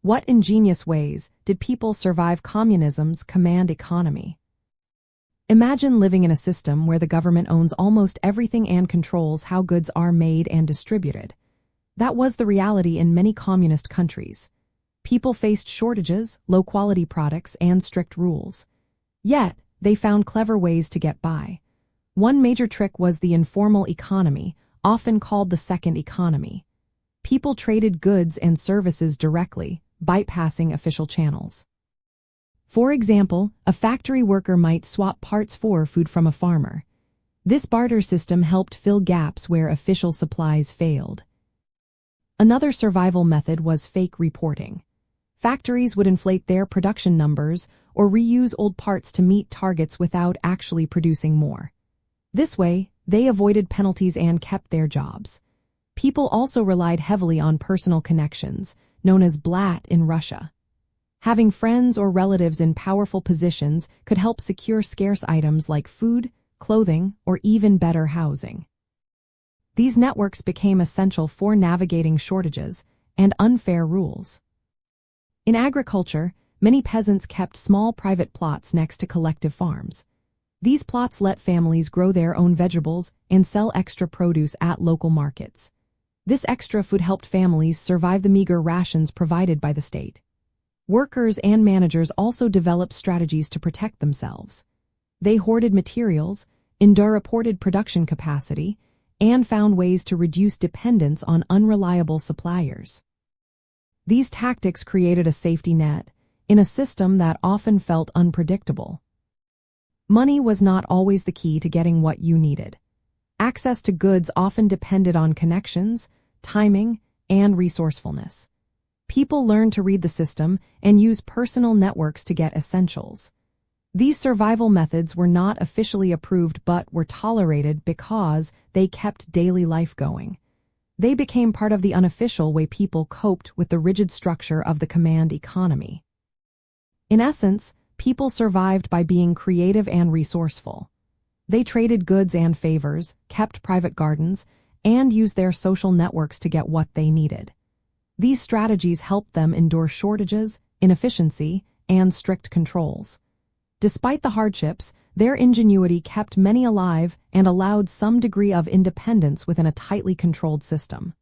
What ingenious ways did people survive communism's command economy? Imagine living in a system where the government owns almost everything and controls how goods are made and distributed. That was the reality in many communist countries. People faced shortages, low-quality products, and strict rules. Yet, they found clever ways to get by. One major trick was the informal economy, often called the second economy. People traded goods and services directly, bypassing official channels. For example, a factory worker might swap parts for food from a farmer. This barter system helped fill gaps where official supplies failed. Another survival method was fake reporting. Factories would inflate their production numbers or reuse old parts to meet targets without actually producing more. This way, they avoided penalties and kept their jobs. People also relied heavily on personal connections, known as Blat in Russia. Having friends or relatives in powerful positions could help secure scarce items like food, clothing, or even better housing. These networks became essential for navigating shortages and unfair rules. In agriculture, many peasants kept small private plots next to collective farms. These plots let families grow their own vegetables and sell extra produce at local markets. This extra food helped families survive the meager rations provided by the state. Workers and managers also developed strategies to protect themselves. They hoarded materials, underreported production capacity, and found ways to reduce dependence on unreliable suppliers. These tactics created a safety net in a system that often felt unpredictable. Money was not always the key to getting what you needed. Access to goods often depended on connections, timing, and resourcefulness. People learned to read the system and use personal networks to get essentials. These survival methods were not officially approved but were tolerated because they kept daily life going. They became part of the unofficial way people coped with the rigid structure of the command economy. In essence, people survived by being creative and resourceful. They traded goods and favors, kept private gardens, and used their social networks to get what they needed. These strategies helped them endure shortages, inefficiency, and strict controls. Despite the hardships, their ingenuity kept many alive and allowed some degree of independence within a tightly controlled system.